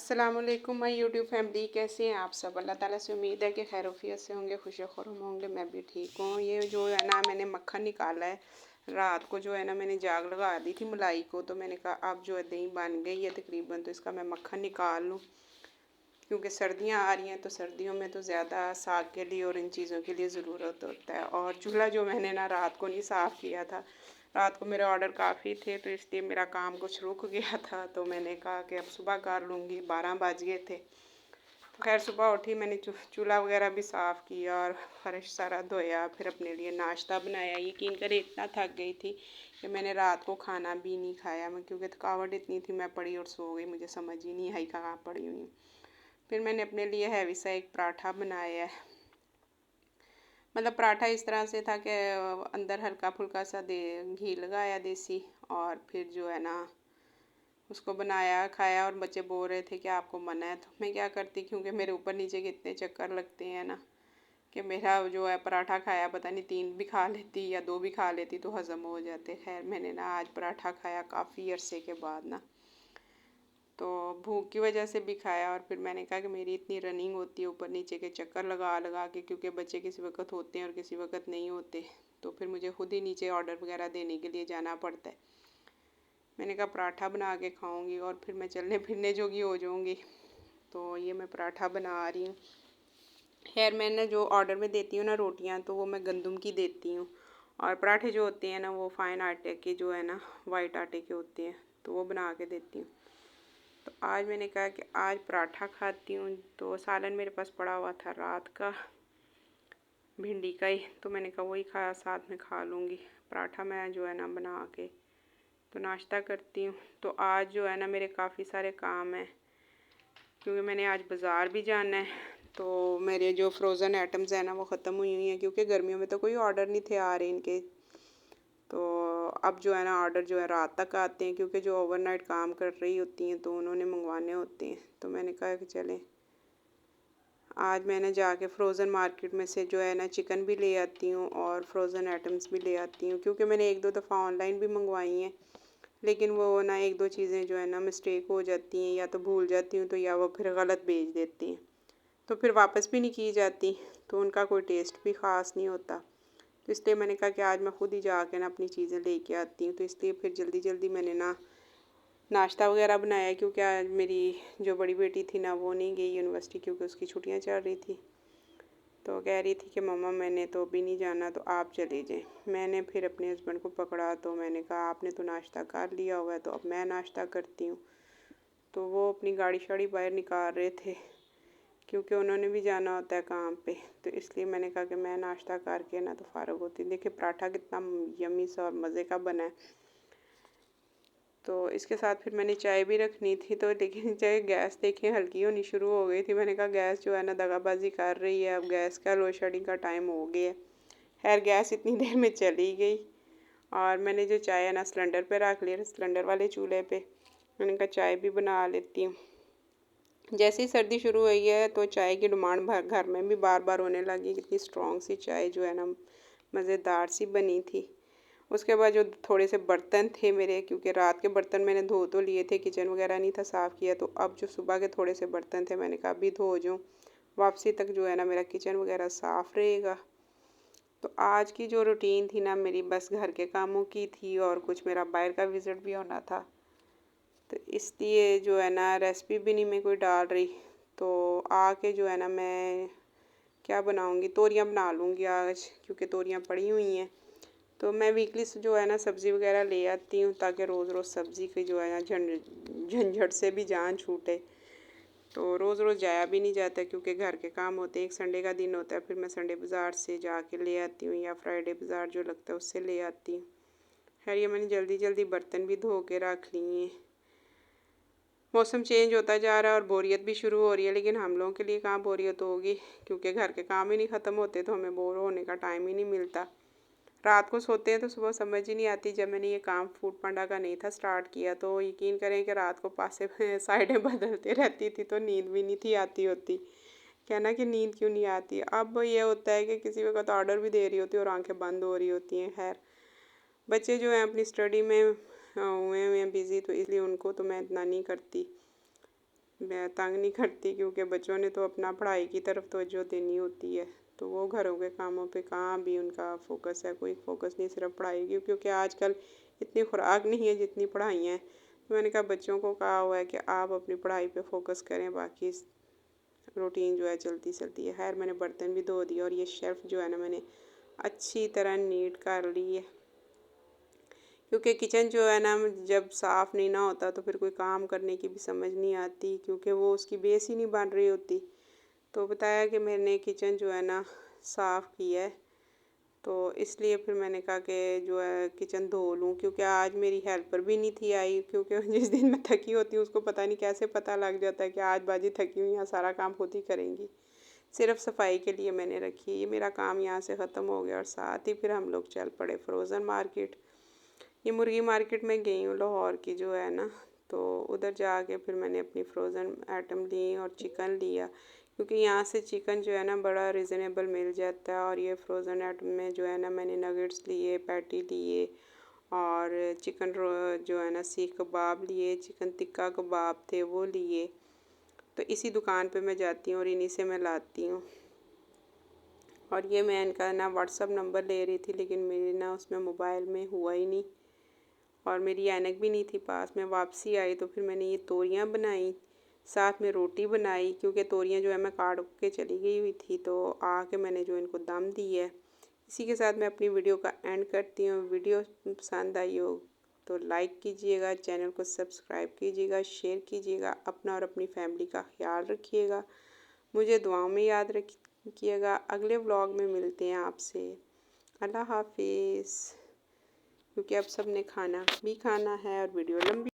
अस्सलामुअलैकुम my YouTube family, कैसे हैं आप सब। अल्लाह ताला से उम्मीद है कि खैरोफियत से होंगे, खुश खुरम होंगे। मैं भी ठीक हूँ। ये जो है ना, मैंने मक्खन निकाला है। रात को जो है ना, मैंने जाग लगा दी थी मलाई को, तो मैंने कहा अब जो है दही बन गई है तकरीबन, तो इसका मैं मक्खन निकाल लूँ। क्योंकि सर्दियाँ आ रही हैं, तो सर्दियों में तो ज़्यादा साग के लिए और इन चीज़ों के लिए ज़रूरत होता है। और चूल्हा जो मैंने ना रात को नहीं साफ़ किया था, रात को मेरे ऑर्डर काफ़ी थे, तो इसलिए मेरा काम कुछ रुक गया था। तो मैंने कहा कि अब सुबह कर लूँगी, 12 बज गए थे। तो खैर सुबह उठी, मैंने चूल्हा वगैरह भी साफ़ किया और फर्श सारा धोया, फिर अपने लिए नाश्ता बनाया। यकीन करें इतना थक गई थी कि मैंने रात को खाना भी नहीं खाया। मैं क्योंकि थकावट इतनी थी, मैं पड़ी और सो गई, मुझे समझ ही नहीं आई कहाँ पड़ी हुई। फिर मैंने अपने लिए हैवी सा एक पराठा बनाया है। मतलब पराठा इस तरह से था कि अंदर हल्का फुल्का सा घी लगाया देसी, और फिर जो है ना उसको बनाया खाया। और बच्चे बोल रहे थे कि आपको मना है, तो मैं क्या करती, क्योंकि मेरे ऊपर नीचे के इतने चक्कर लगते हैं ना कि मेरा जो है पराठा खाया पता नहीं 3 भी खा लेती या 2 भी खा लेती तो हज़म हो जाते। खैर मैंने ना आज पराठा खाया काफ़ी अरसे के बाद ना, तो भूख की वजह से भी खाया। और फिर मैंने कहा कि मेरी इतनी रनिंग होती है ऊपर नीचे के चक्कर लगा लगा के, क्योंकि बच्चे किसी वक्त होते हैं और किसी वक्त नहीं होते, तो फिर मुझे खुद ही नीचे ऑर्डर वगैरह देने के लिए जाना पड़ता है। मैंने कहा पराठा बना के खाऊंगी और फिर मैं चलने फिरने जोगी हो जाऊंगी। तो ये मैं पराठा बना रही हूँ। खैर मैंने जो ऑर्डर में देती हूँ ना रोटियाँ, तो वो मैं गंदम की देती हूँ, और पराठे जो होते हैं ना वो फाइन आटे के जो है ना वाइट आटे के होते हैं, तो वो बना के देती हूँ। तो आज मैंने कहा कि आज पराठा खाती हूँ। तो सालन मेरे पास पड़ा हुआ था रात का भिंडी का ही, तो मैंने कहा वही खाया, साथ में खा लूँगी। पराठा मैं जो है ना बना के तो नाश्ता करती हूँ। तो आज जो है ना मेरे काफ़ी सारे काम हैं, क्योंकि मैंने आज बाज़ार भी जाना है। तो मेरे जो फ्रोज़न आइटम्स हैं ना वो ख़त्म हुई हुई हैं, क्योंकि गर्मियों में तो कोई ऑर्डर नहीं थे आ रहे इनके। तो अब जो है ना ऑर्डर जो है रात तक आते हैं, क्योंकि जो ओवरनाइट काम कर रही होती हैं तो उन्होंने मंगवाने होते हैं। तो मैंने कहा कि चलें आज मैंने जाके फ़्रोज़न मार्केट में से जो है ना चिकन भी ले आती हूँ और फ्रोज़न आइटम्स भी ले आती हूँ, क्योंकि मैंने 1-2 दफ़ा ऑनलाइन भी मंगवाई हैं, लेकिन वो ना 1-2 चीज़ें जो है ना मिस्टेक हो जाती हैं, या तो भूल जाती हूँ तो या वो फिर गलत भेज देती हैं, तो फिर वापस भी नहीं की जाती, तो उनका कोई टेस्ट भी ख़ास नहीं होता। तो इसलिए मैंने कहा कि आज मैं खुद ही जाके ना अपनी चीज़ें लेके आती हूँ। तो इसलिए फिर जल्दी जल्दी मैंने ना नाश्ता वगैरह बनाया, क्योंकि आज मेरी जो बड़ी बेटी थी ना वो नहीं गई यूनिवर्सिटी, क्योंकि उसकी छुट्टियाँ चल रही थी। तो कह रही थी कि मम्मा मैंने तो अभी नहीं जाना, तो आप चले जाएं। मैंने फिर अपने हस्बैंड को पकड़ा, तो मैंने कहा आपने तो नाश्ता कर लिया हुआ है, तो अब मैं नाश्ता करती हूँ। तो वो अपनी गाड़ी शाड़ी बाहर निकाल रहे थे, क्योंकि उन्होंने भी जाना होता है काम पे। तो इसलिए मैंने कहा कि मैं नाश्ता करके ना तो फ़ारग होती। देखिए पराठा कितना यम्मी सा और मज़े का बना है। तो इसके साथ फिर मैंने चाय भी रखनी थी, तो लेकिन चाय गैस देखिए हल्की होनी शुरू हो गई थी। मैंने कहा गैस जो है ना दगाबाजी कर रही है, अब गैस का लोड शेडिंग का टाइम हो गया। खैर गैस इतनी देर में चली गई, और मैंने जो चाय है ना सिलेंडर पे रख लिया, सिलेंडर वाले चूल्हे पे। मैंने कहा चाय भी बना लेती हूँ। जैसे ही सर्दी शुरू हुई है तो चाय की डिमांड घर में भी बार बार होने लगी। कितनी स्ट्रॉन्ग सी चाय जो है ना मज़ेदार सी बनी थी। उसके बाद जो थोड़े से बर्तन थे मेरे, क्योंकि रात के बर्तन मैंने धो तो लिए थे, किचन वगैरह नहीं था साफ़ किया, तो अब जो सुबह के थोड़े से बर्तन थे मैंने कहा अभी धो जाऊँ, वापसी तक जो है ना मेरा किचन वगैरह साफ़ रहेगा। तो आज की जो रूटीन थी ना मेरी बस घर के कामों की थी, और कुछ मेरा बाहर का विज़िट भी होना था। तो इसलिए जो है ना रेसिपी भी नहीं मैं कोई डाल रही। तो आके जो है ना मैं क्या बनाऊँगी, तोरियाँ बना लूँगी आज, क्योंकि तोरियाँ पड़ी हुई हैं। तो मैं वीकली जो है ना सब्ज़ी वगैरह ले आती हूँ, ताकि रोज़ रोज़ सब्ज़ी की जो है ना झंझट से भी जान छूटे। तो रोज़ रोज़ जाया भी नहीं जाता, क्योंकि घर के काम होते हैं। एक संडे का दिन होता है, फिर मैं संडे बाज़ार से जाके ले आती हूँ, या फ्राइडे बाज़ार जो लगता है उससे ले आती हूँ। खैर ये मैंने जल्दी जल्दी बर्तन भी धो के रख लिए हैं। मौसम चेंज होता जा रहा है और बोरियत भी शुरू हो रही है, लेकिन हम लोगों के लिए कहाँ बोरियत होगी, क्योंकि घर के काम ही नहीं ख़त्म होते, तो हमें बोर होने का टाइम ही नहीं मिलता। रात को सोते हैं तो सुबह समझ ही नहीं आती। जब मैंने ये काम फूड पांडा का नहीं था स्टार्ट किया, तो यकीन करें कि रात को पासे साइडें बदलते रहती थी, तो नींद भी नहीं थी आती होती। कहना कि नींद क्यों नहीं आती। अब ये होता है कि किसी वक्त ऑर्डर भी दे रही होती है और आंखें बंद हो रही होती हैं। खैर बच्चे जो हैं अपनी स्टडी में हुए हुए हैं बिज़ी, तो इसलिए उनको तो मैं इतना नहीं करती। मैं तंग नहीं करती, क्योंकि बच्चों ने तो अपना पढ़ाई की तरफ तवज्जो देनी होती है, तो वो घरों के कामों पे कहाँ भी उनका फोकस है, कोई फोकस नहीं, सिर्फ पढ़ाई की, क्योंकि आजकल इतनी खुराक नहीं है जितनी पढ़ाई है। तो मैंने कहा बच्चों को कहा हुआ है कि आप अपनी पढ़ाई पे फोकस करें, बाकी रूटीन जो है चलती चलती है। खैर मैंने बर्तन भी धो दिया और ये शेल्फ़ जो है ना मैंने अच्छी तरह नीट कर ली है, क्योंकि किचन जो है ना जब साफ़ नहीं ना होता तो फिर कोई काम करने की भी समझ नहीं आती, क्योंकि वो उसकी बेस ही नहीं बन रही होती। तो बताया कि मैंने किचन जो है ना साफ़ किया है, तो इसलिए फिर मैंने कहा कि जो है किचन धो लूँ, क्योंकि आज मेरी हेल्पर भी नहीं थी आई, क्योंकि जिस दिन मैं थकी होती हूँ उसको पता नहीं कैसे पता लग जाता है कि आज बाजी थकी हुई हैं, सारा काम खुद ही करेंगी। सिर्फ सफाई के लिए मैंने रखी, ये मेरा काम यहाँ से ख़त्म हो गया और साथ ही फिर हम लोग चल पड़े फ्रोज़न मार्केट। ये मुर्गी मार्केट में गई हूँ लाहौर की जो है ना, तो उधर जाके फिर मैंने अपनी फ्रोज़न आइटम ली और चिकन लिया, क्योंकि यहाँ से चिकन जो है ना बड़ा रिजनेबल मिल जाता है। और ये फ्रोज़न आइटम में जो है ना मैंने नगेट्स लिए, पैटी लिए और चिकन जो है ना सीख कबाब लिए, चिकन टिक्का कबाब थे वो लिए। तो इसी दुकान पे मैं जाती हूँ और इन्हीं से मैं लाती हूँ। और ये मैं इनका ना व्हाट्सअप नंबर ले रही थी, लेकिन मेरे ना उसमें मोबाइल में हुआ ही नहीं और मेरी ऐनक भी नहीं थी पास। मैं वापसी आई तो फिर मैंने ये तोरियां बनाई, साथ में रोटी बनाई, क्योंकि तोरियां जो है मैं काट के चली गई हुई थी, तो आके मैंने जो इनको दम दी है। इसी के साथ मैं अपनी वीडियो का एंड करती हूँ। वीडियो पसंद आई हो तो लाइक कीजिएगा, चैनल को सब्सक्राइब कीजिएगा, शेयर कीजिएगा, अपना और अपनी फैमिली का ख्याल रखिएगा, मुझे दुआओं में याद रखिएगा। अगले व्लॉग में मिलते हैं आपसे। अल्लाह हाफिज़। क्योंकि अब सब ने खाना भी खाना है और वीडियो लंबी